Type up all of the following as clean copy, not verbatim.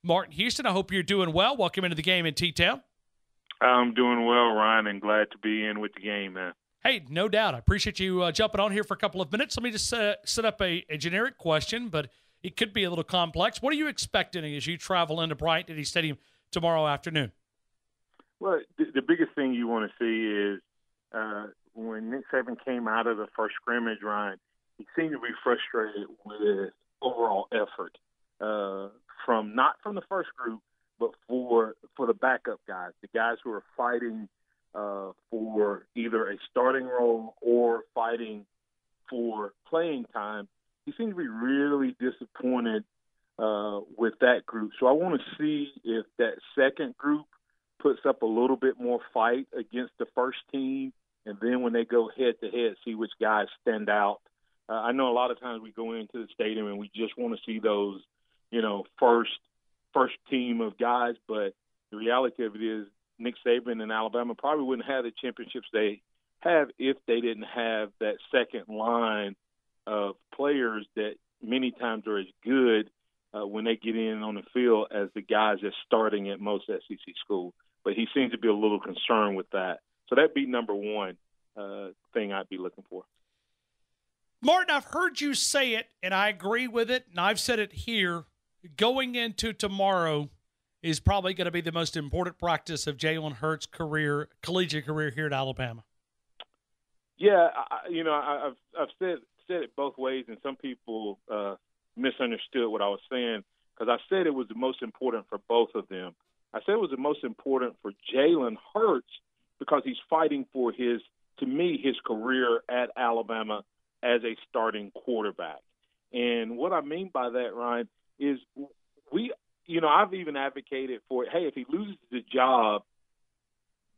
Martin Houston, I hope you're doing well. Welcome into the game in T-Town. I'm doing well, Ryan, and glad to be in with the game, man. Hey, no doubt. I appreciate you jumping on here for a couple of minutes. Let me just set up a generic question, but it could be a little complex. What are you expecting as you travel into Bryant-Denny Stadium tomorrow afternoon? Well, the biggest thing you want to see is when Nick Saban came out of the first scrimmage, Ryan, he seemed to be frustrated with overall effort not from the first group, but for the backup guys, the guys who are fighting for either a starting role or fighting for playing time. He seems to be really disappointed with that group. So I want to see if that second group puts up a little bit more fight against the first team, and then when they go head-to-head, see which guys stand out. I know a lot of times we go into the stadium and we just want to see those, first team of guys, but the reality of it is Nick Saban and Alabama probably wouldn't have the championships they have if they didn't have that second line of players that many times are as good when they get in on the field as the guys that's starting at most SEC schools. But he seems to be a little concerned with that. So that'd be number one thing I'd be looking for. Martin, I've heard you say it, and I agree with it, and I've said it here. Going into tomorrow is probably going to be the most important practice of Jalen Hurts' collegiate career here at Alabama. Yeah, I've said it both ways, and some people misunderstood what I was saying because I said it was the most important for both of them. I said it was the most important for Jalen Hurts because he's fighting for his career at Alabama as a starting quarterback. And what I mean by that, Ryan, is I've even advocated for, hey, if he loses the job,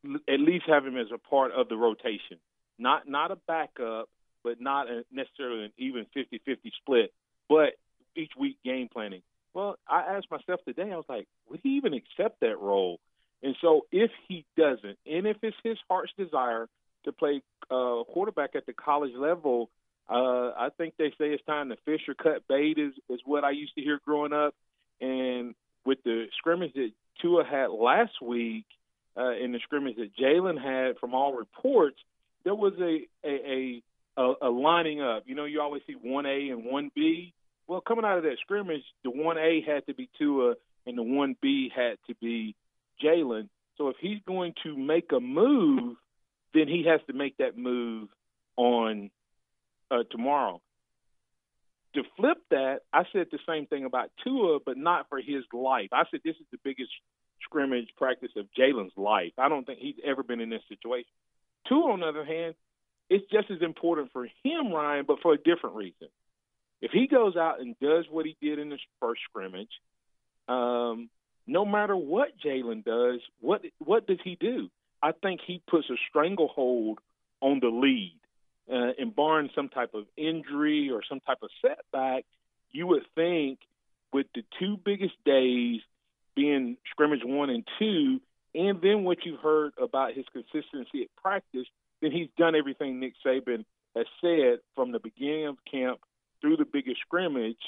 at least have him as a part of the rotation. Not a backup, but not necessarily an even 50-50 split, but each week game planning. Well, I asked myself today, I was like, would he even accept that role? And so if he doesn't, and if it's his heart's desire to play quarterback at the college level, I think they say it's time to fish or cut bait is what I used to hear growing up. And with the scrimmage that Tua had last week in the scrimmage that Jalen had, from all reports, there was a lining up. You always see 1A and 1B. Well, coming out of that scrimmage, the 1A had to be Tua and the 1B had to be Jalen. So if he's going to make a move, then he has to make that move on tomorrow. To flip that, I said the same thing about Tua, but not for his life. I said this is the biggest scrimmage practice of Jalen's life. I don't think he's ever been in this situation. Tua, on the other hand, it's just as important for him, Ryan, but for a different reason. If he goes out and does what he did in the first scrimmage, no matter what Jalen does, what does he do? I think he puts a stranglehold on the lead. And barring some type of injury or some type of setback, you would think with the two biggest days being scrimmage 1 and 2, and then what you've heard about his consistency at practice, then he's done everything Nick Saban has said from the beginning of camp through the biggest scrimmage.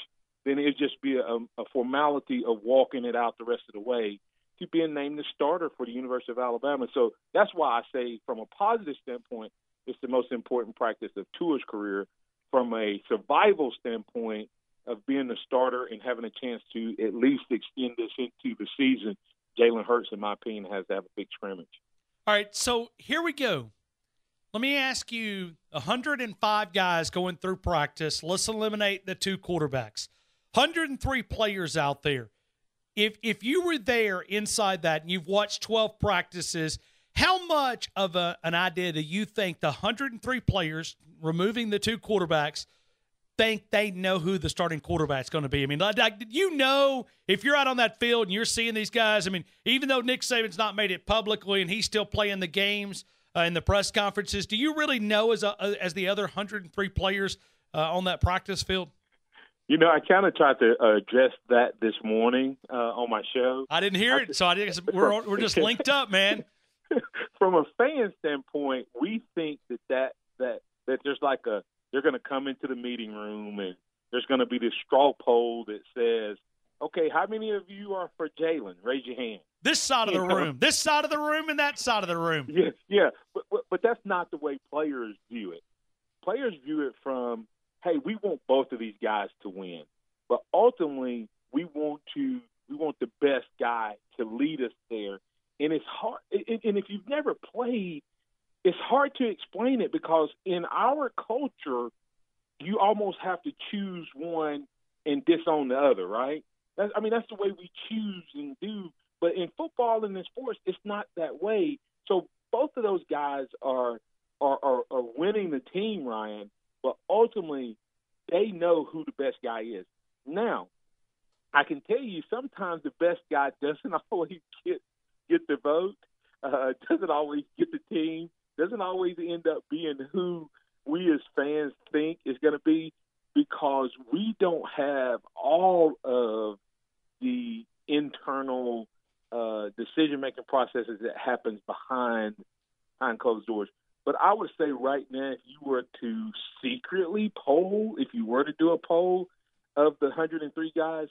Then it'd just be a formality of walking it out the rest of the way to being named the starter for the University of Alabama. So that's why I say from a positive standpoint, it's the most important practice of Tua's career. From a survival standpoint of being the starter and having a chance to at least extend this into the season, Jalen Hurts, in my opinion, has to have a big scrimmage. All right, so here we go. Let me ask you, 105 guys going through practice. Let's eliminate the two quarterbacks. 103 players out there. If you were there inside that and you've watched 12 practices, how much of an idea do you think the 103 players, removing the two quarterbacks, think they know who the starting quarterback's going to be? I mean, if you're out on that field and you're seeing these guys, I mean, even though Nick Saban's not made it publicly and he's still playing the games in the press conferences, do you really know as the other 103 players on that practice field? I kind of tried to address that this morning on my show. I didn't hear it, so I guess we're just linked up, man. From a fan standpoint, we think that there's they're going to come into the meeting room and there's going to be this straw poll that says, Okay, how many of you are for Jalen? Raise your hand. This side of the room. This side of the room and that side of the room. Yeah. But that's not the way players view it. Players view it from, hey, we want both of these guys to win. But ultimately, we want the best guy to lead us there. And it's hard. And if you've never played, it's hard to explain it because in our culture, you almost have to choose one and disown the other, right? That's the way we choose and do. But in football and in sports, it's not that way. So both of those guys are winning the team, Ryan. But ultimately, they know who the best guy is. Now, I can tell you sometimes the best guy doesn't always get the vote, doesn't always get the team, doesn't always end up being who we as fans think is going to be because we don't have all of the internal decision-making processes that happens behind closed doors. But I would say right now, if you were to secretly poll, if you were to do a poll of the 103 guys,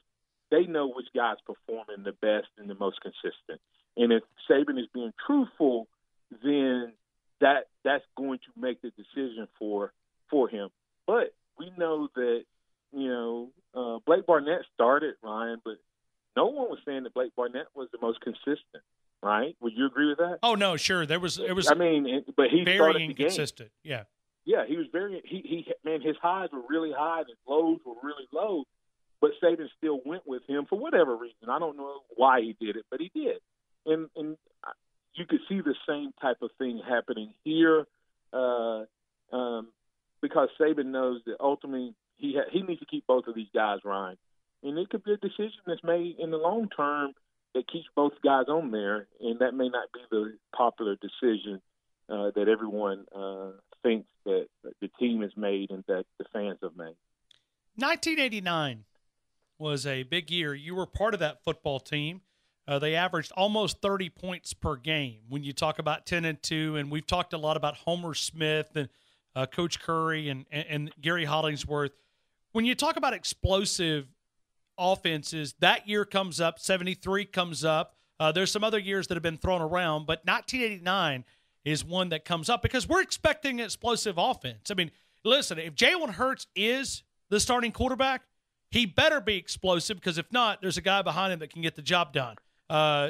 they know which guys performing the best and the most consistent. And if Saban is being truthful, then that's going to make the decision for him. But we know that, Blake Barnett started, Ryan, but no one was saying that Blake Barnett was the most consistent, right? Would you agree with that? Oh, no, sure. It was but he very started inconsistent. The game. Yeah, he was very his highs were really high and his lows were really low, but Saban still went with him for whatever reason. I don't know why he did it, but he did. And you could see the same type of thing happening here because Saban knows that ultimately he needs to keep both of these guys, Ryan. And it could be a decision that's made in the long term that keeps both guys on there, and that may not be the popular decision that everyone thinks that the team has made and that the fans have made. 1989 was a big year. You were part of that football team. They averaged almost 30 points per game. When you talk about 10-2, and we've talked a lot about Homer Smith and Coach Curry and Gary Hollingsworth. When you talk about explosive offenses, that year comes up, 73 comes up. There's some other years that have been thrown around, but 1989 is one that comes up because we're expecting explosive offense. I mean, listen, if Jalen Hurts is the starting quarterback, he better be explosive because if not, there's a guy behind him that can get the job done.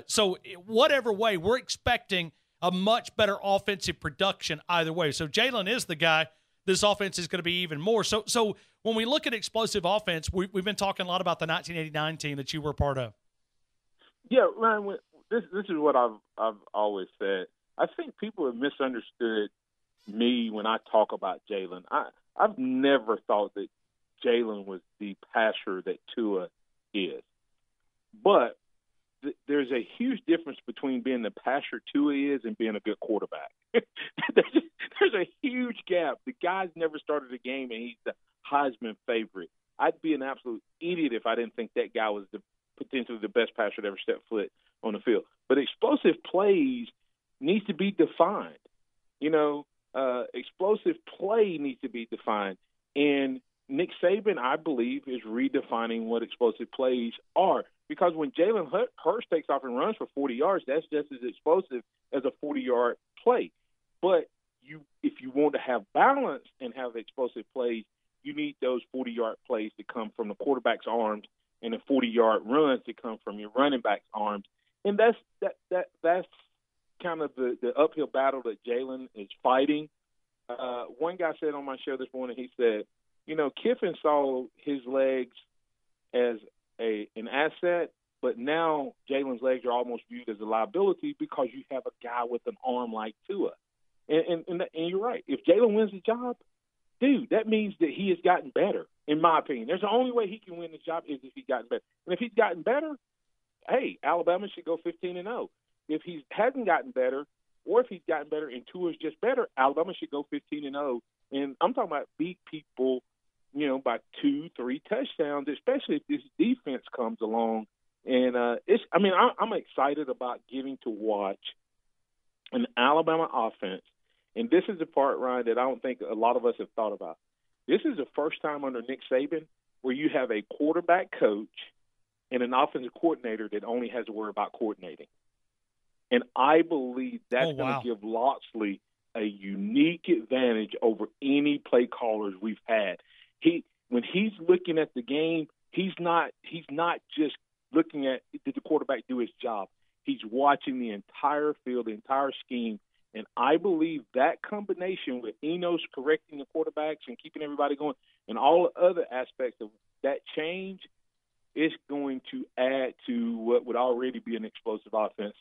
So whatever way, we're expecting a much better offensive production either way. So Jalen is the guy. This offense is going to be even more. So when we look at explosive offense, we've been talking a lot about the 1989 team that you were a part of. Yeah, Ryan, this is what I've always said. I think people have misunderstood me when I talk about Jalen. I've never thought that Jalen was the passer that Tua is. But there's a huge difference between being the passer Tua is and being a good quarterback. There's a huge gap. The guy's never started a game, and he's the Heisman favorite. I'd be an absolute idiot if I didn't think that guy was potentially the best passer to ever step foot on the field. But explosive plays needs to be defined. Explosive play needs to be defined. And Nick Saban, I believe, is redefining what explosive plays are. Because when Jalen Hurts takes off and runs for 40 yards, that's just as explosive as a 40-yard play. But if you want to have balance and have explosive plays, you need those 40-yard plays to come from the quarterback's arms and the 40-yard runs to come from your running back's arms. And that's kind of the uphill battle that Jalen is fighting. One guy said on my show this morning, he said, Kiffin saw his legs as an asset, but now Jalen's legs are almost viewed as a liability because you have a guy with an arm like Tua. And you're right. If Jalen wins the job, dude, that means that he has gotten better, in my opinion. There's the only way he can win the job is if he's gotten better. And if he's gotten better, hey, Alabama should go 15-0. If he hasn't gotten better, or if he's gotten better and Tua's just better, Alabama should go 15-0. And I'm talking about beat people, by 2-3 touchdowns, especially if this defense comes along. And I'm excited about getting to watch an Alabama offense. And this is the part, Ryan, that I don't think a lot of us have thought about. This is the first time under Nick Saban where you have a quarterback coach and an offensive coordinator that only has to worry about coordinating. And I believe that's going to give Loxley a unique advantage over any play callers we've had. When he's looking at the game, he's not just looking at did the quarterback do his job. He's watching the entire field, the entire scheme. And I believe that combination with Enos correcting the quarterbacks and keeping everybody going and all the other aspects of that change is going to add to what would already be an explosive offense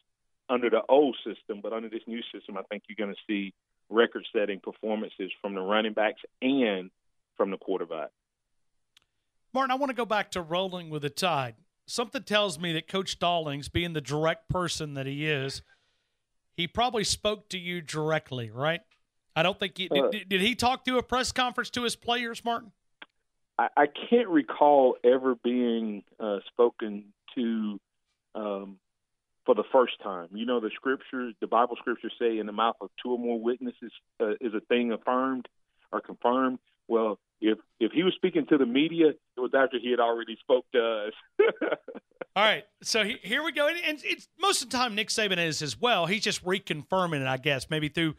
under the old system. But under this new system, I think you're going to see record-setting performances from the running backs and from the quarterback. Martin, I want to go back to rolling with the tide. Something tells me that Coach Stallings, being the direct person that he is, he probably spoke to you directly, right? I don't think he did he talk through a press conference to his players, Martin? I can't recall ever being spoken to for the first time. You know, the Bible scriptures say in the mouth of two or more witnesses is a thing affirmed or confirmed. Well, if he was speaking to the media, it was after he had already spoke to us. All right, so here we go. And it's most of the time Nick Saban is as well. He's just reconfirming it, I guess, maybe through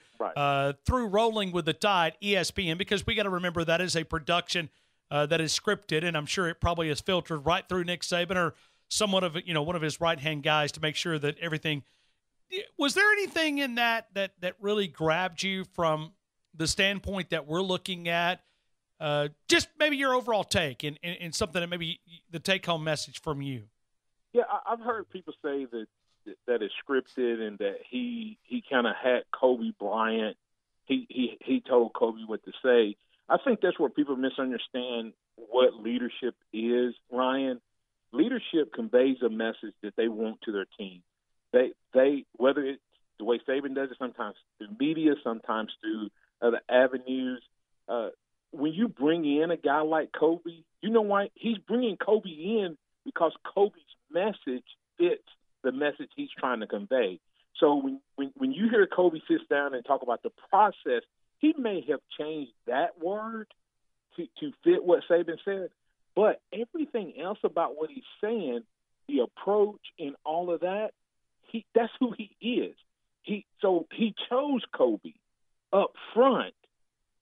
Rolling with the Tide, ESPN, because we got to remember that is a production that is scripted, and I'm sure it probably is filtered right through Nick Saban or somewhat of one of his right-hand guys to make sure that everything. Was there anything in that really grabbed you from the standpoint that we're looking at? Just maybe your overall take and something that maybe the take-home message from you. Yeah, I've heard people say that it's scripted and that he kind of had Kobe Bryant. He told Kobe what to say. I think that's where people misunderstand what leadership is, Ryan. Leadership conveys a message that they want to their team. They whether it's the way Saban does it, sometimes through media, sometimes through other avenues. When you bring in a guy like Kobe, you know why? He's bringing Kobe in because Kobe's message fits the message he's trying to convey. So when you hear Kobe sits down and talk about the process, he may have changed that word to fit what Saban said, but everything else about what he's saying, the approach and all of that, that's who he is. So he chose Kobe up front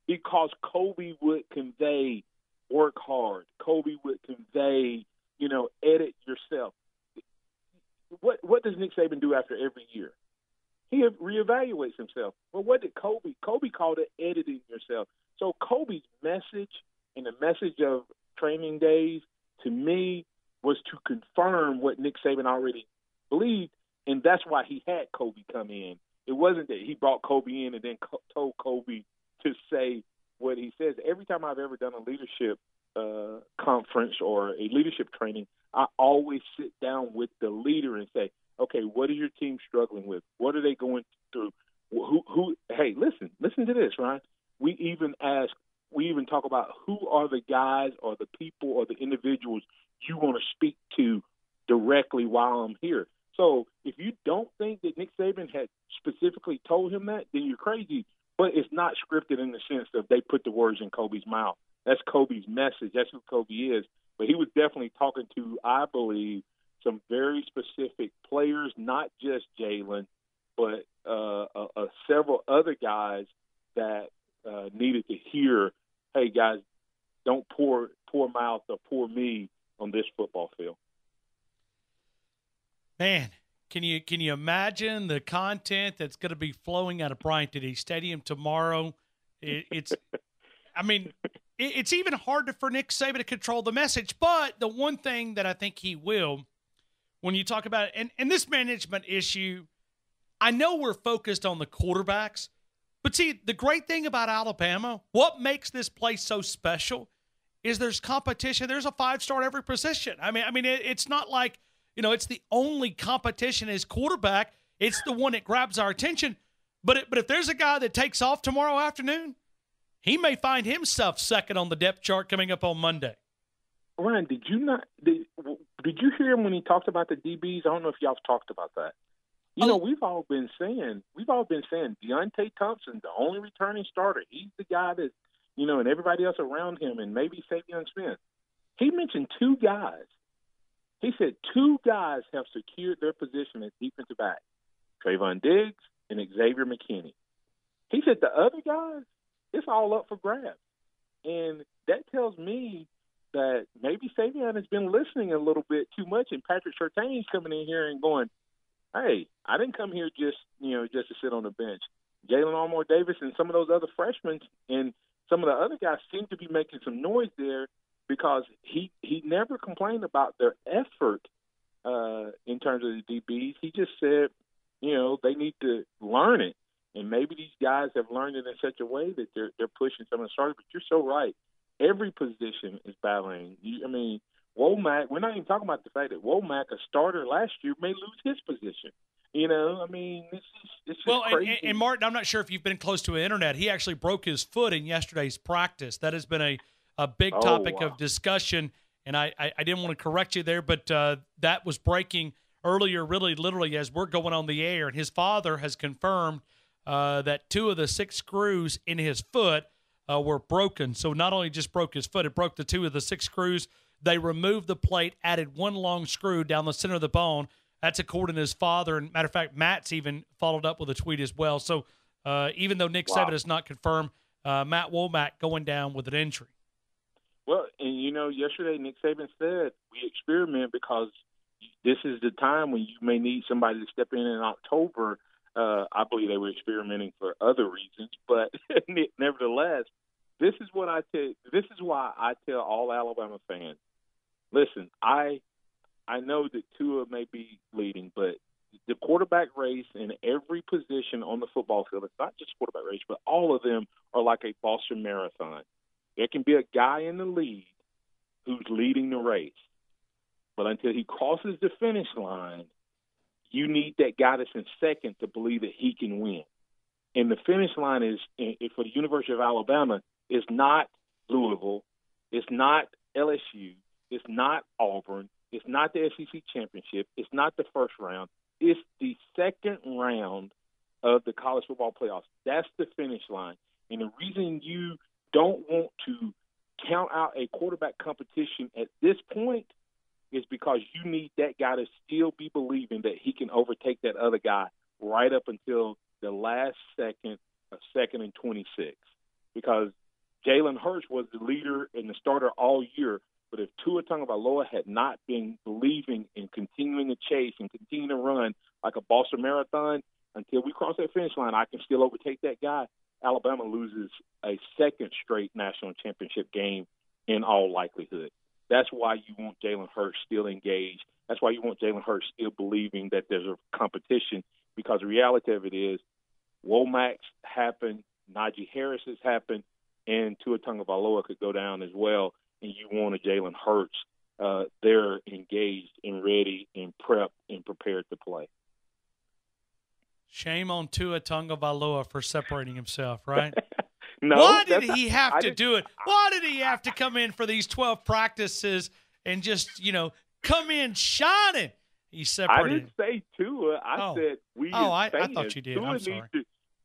because Kobe would convey work hard. Kobe would convey, edit yourself. What does Nick Saban do after every year? He reevaluates himself. Well, what did Kobe? Kobe called it editing yourself. So Kobe's message and the message of training days, to me, was to confirm what Nick Saban already believed, and that's why he had Kobe come in. It wasn't that he brought Kobe in and then told Kobe to say what he says. Every time I've ever done a leadership conference or a leadership training, I always sit down with the leader and say, okay, what is your team struggling with? What are they going through? Who? Hey, listen to this, Ryan. We even talk about who are the guys or the people or the individuals you want to speak to directly while I'm here. So if you don't think that Nick Saban had specifically told him that, then you're crazy. But it's not scripted in the sense that they put the words in Kobe's mouth. That's Kobe's message. That's who Kobe is. But he was definitely talking to, I believe, some very specific players, not just Jalen, but several other guys that needed to hear, hey, guys, don't pour mouth or pour me on this football field. Man, can you imagine the content that's going to be flowing out of Bryant-Denny Stadium tomorrow? It's even harder for Nick Saban to control the message. But the one thing that I think he will, when you talk about it, and this management issue, I know we're focused on the quarterbacks, but see, the great thing about Alabama, what makes this place so special is there's competition. There's a 5-star at every position. I mean, it's not like, it's the only competition as quarterback. It's the one that grabs our attention. But if there's a guy that takes off tomorrow afternoon, he may find himself second on the depth chart coming up on Monday. Ryan, did you hear him when he talked about the DBs? I don't know if y'all talked about that. We've all been saying Deontay Thompson, the only returning starter. He's the guy that, and everybody else around him, and maybe Savion Smith. He mentioned 2 guys. He said 2 guys have secured their position as defensive back, Trayvon Diggs and Xavier McKinney. He said the other guys, it's all up for grabs. And that tells me that maybe Savion has been listening a little bit too much, and Patrick Surtain's coming in here and going, hey, I didn't come here just to sit on the bench. Jalen Armour Davis and some of those other freshmen and some of the other guys seem to be making some noise there because he never complained about their effort in terms of the DBs. He just said, they need to learn it. And maybe these guys have learned it in such a way that they're pushing some of the starters. But you're so right. Every position is battling. Womack, we're not even talking about the fact that Womack, a starter last year, may lose his position. It's just crazy. And Martin, I'm not sure if you've been close to the internet. He actually broke his foot in yesterday's practice. That has been a big topic of discussion, and I didn't want to correct you there, but that was breaking earlier, really literally as we're going on the air, and his father has confirmed that 2 of the 6 screws in his foot were broken. So not only just broke his foot, it broke the 2 of the 6 screws. They removed the plate, added 1 long screw down the center of the bone. That's according to his father. And matter of fact, Matt's even followed up with a tweet as well. So even though Nick Saban has not confirmed, Matt Womack going down with an injury. Well, and yesterday Nick Saban said we experiment because this is the time when you may need somebody to step in October. I believe they were experimenting for other reasons, but nevertheless, this is what I tell. This is why I tell all Alabama fans: listen, I know that Tua may be leading, but the quarterback race in every position on the football field, it's not just quarterback race, but all of them are like a Boston Marathon. There can be a guy in the lead who's leading the race, but until he crosses the finish line, you need that guy that's in second to believe that he can win. And the finish line is, for the University of Alabama, is not Louisville, it's not LSU, it's not Auburn, it's not the SEC championship, it's not the first round, it's the second round of the college football playoffs. That's the finish line. And the reason you don't want to count out a quarterback competition at this point is because you need that guy to still be believing that he can overtake that other guy right up until the last second of 2nd and 26. Because Jalen Hurts was the leader and the starter all year, but if Tua Tagovailoa had not been believing in continuing to chase and continuing to run like a Boston Marathon, until we cross that finish line, I can still overtake that guy. Alabama loses a 2nd straight national championship game in all likelihood. That's why you want Jalen Hurts still engaged. That's why you want Jalen Hurts still believing that there's a competition, because the reality of it is Womack's happened, Najee Harris has happened, and Tua Tagovailoa could go down as well, and you want a Jalen Hurts there engaged and ready and prepped and prepared to play. Shame on Tua Tagovailoa for separating himself, right? No, why did he have to do it? Why did he have to come in for these 12 practices and just, come in shining? He separated. I didn't say Tua. I said we. I thought you did. I'm sorry.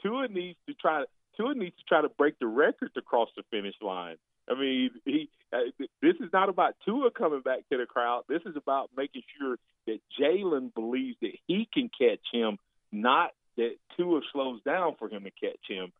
Tua needs to try to break the record to cross the finish line. I mean, this is not about Tua coming back to the crowd. This is about making sure that Jalen believes that he can catch him, not that Tua slows down for him to catch him.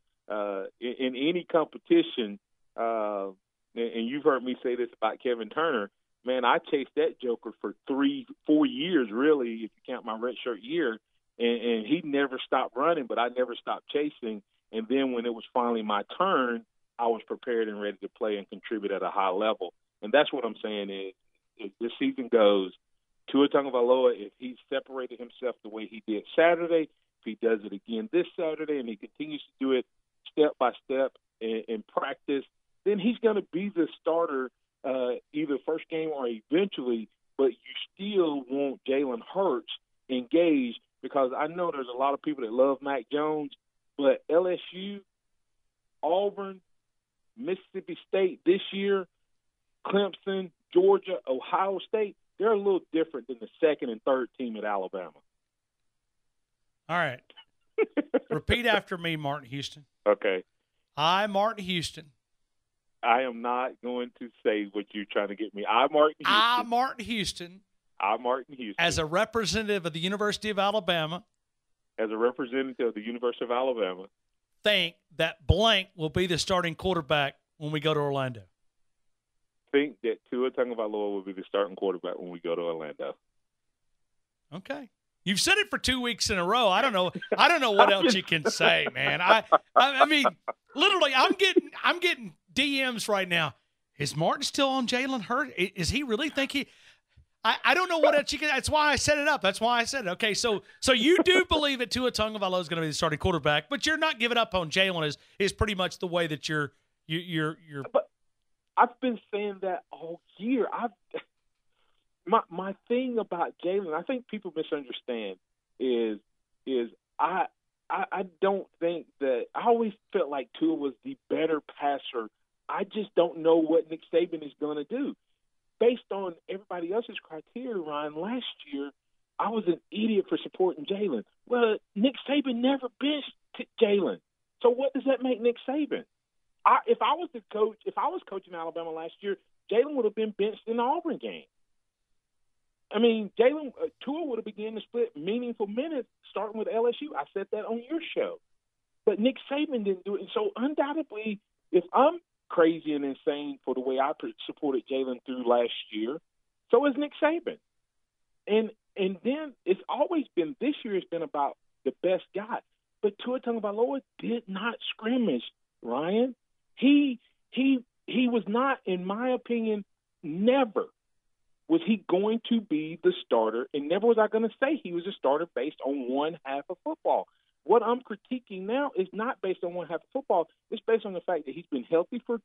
In any competition, and you've heard me say this about Kevin Turner, man, I chased that joker for 3-4 years, really, if you count my redshirt year, and he never stopped running, but I never stopped chasing. And then when it was finally my turn, I was prepared and ready to play and contribute at a high level. And that's what I'm saying is, if this season goes, Tua Tagovailoa, if he separated himself the way he did Saturday, if he does it again this Saturday and he continues to do it step by step in practice, then he's going to be the starter either first game or eventually, but you still want Jalen Hurts engaged, because I know there's a lot of people that love Mac Jones, but LSU, Auburn, Mississippi State this year, Clemson, Georgia, Ohio State, they're a little different than the 2nd and 3rd team at Alabama. All right. Repeat after me, Martin Houston. Okay. I, Martin Houston. I am not going to say what you're trying to get me. I, Martin Houston. I, Martin Houston. I, Martin Houston. As a representative of the University of Alabama. As a representative of the University of Alabama. Think that blank will be the starting quarterback when we go to Orlando. Think that Tua Tagovailoa will be the starting quarterback when we go to Orlando. Okay. You've said it for 2 weeks in a row. I don't know what else you can say, man. I mean, literally, I'm getting DMs right now. Is Martin still on Jalen Hurts? Is he really think he? I don't know what else you can. That's why I set it up. That's why I said it. Okay, so you do believe that Tua Tagovailoa is going to be the starting quarterback, but you're not giving up on Jalen. Is pretty much the way that you're. But I've been saying that all year. My thing about Jalen, I think people misunderstand, is I don't think that – I always felt like Tua was the better passer. I just don't know what Nick Saban is going to do. Based on everybody else's criteria, Ryan, last year I was an idiot for supporting Jalen. Well, Nick Saban never benched Jalen. So what does that make Nick Saban? If I was coaching Alabama last year, Jalen would have been benched in the Auburn game. I mean, Tua would have begun to split meaningful minutes starting with LSU. I said that on your show. But Nick Saban didn't do it. And so undoubtedly, if I'm crazy and insane for the way I supported Jalen through last year, so is Nick Saban. And then it's always been, this year it's been about the best guy. But Tua Tagovailoa did not scrimmage, Ryan. He was not, in my opinion, never was he going to be the starter, and never was I going to say he was a starter based on one half of football. What I'm critiquing now is not based on one half of football. It's based on the fact that he's been healthy for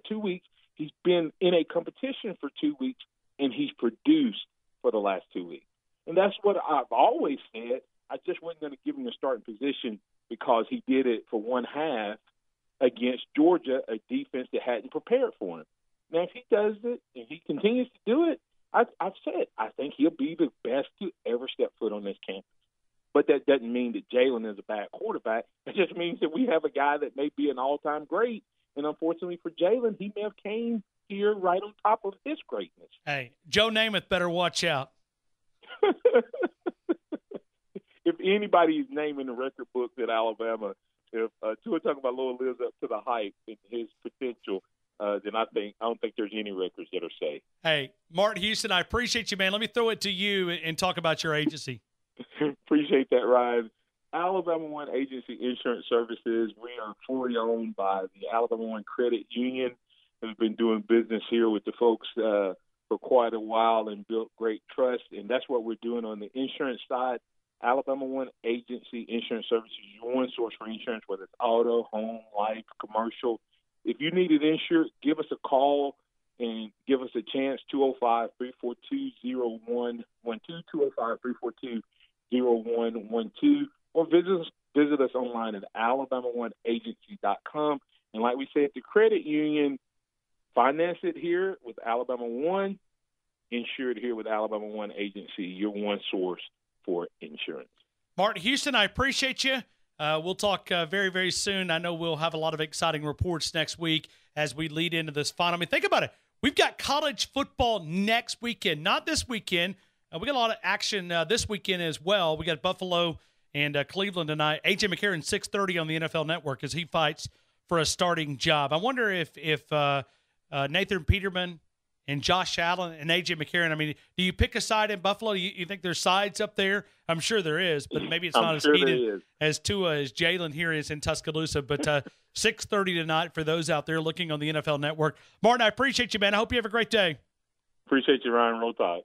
2 weeks, he's been in a competition for 2 weeks, and he's produced for the last 2 weeks. And that's what I've always said. I just wasn't going to give him the starting position because he did it for one half against Georgia, a defense that hadn't prepared for him. Now, if he does it and he continues to do it, I've said I think he'll be the best to ever step foot on this campus. But that doesn't mean that Jalen is a bad quarterback. It just means that we have a guy that may be an all-time great. And unfortunately for Jalen, he may have came here right on top of his greatness. Hey, Joe Namath better watch out. If anybody's naming the record books at Alabama, if Tua Tagovailoa lives up to the hype and his potential, then I don't think there's any records that are safe. Hey, Martin Houston, I appreciate you, man. Let me throw it to you and talk about your agency. Appreciate that, Ryan. Alabama One Agency Insurance Services. We are fully owned by the Alabama One Credit Union. We've been doing business here with the folks for quite a while and built great trust, and that's what we're doing on the insurance side. Alabama One Agency Insurance Services, your one source for insurance, whether it's auto, home, life, commercial. If you need it insured, give us a call and give us a chance, 205-342-0112, 205-342-0112, or visit us online at alabama1agency.com. And like we said, the credit union, finance it here with Alabama One, insured here with Alabama One Agency, your one source for insurance. Martin Houston, I appreciate you. We'll talk very, very soon. I know we'll have a lot of exciting reports next week as we lead into this final. I mean, think about it. We've got college football next weekend, not this weekend. We got a lot of action this weekend as well. We got Buffalo and Cleveland tonight. A.J. McCarron, 6:30 on the NFL Network as he fights for a starting job. I wonder if Nathan Peterman and Josh Allen and A.J. McCarron, I mean, do you pick a side in Buffalo? You think there's sides up there? I'm sure there is, but maybe it's not as heated as Tua as Jalen here is in Tuscaloosa. But 6:30 tonight for those out there looking on the NFL Network. Martin, I appreciate you, man. I hope you have a great day. Appreciate you, Ryan. Roll Tide.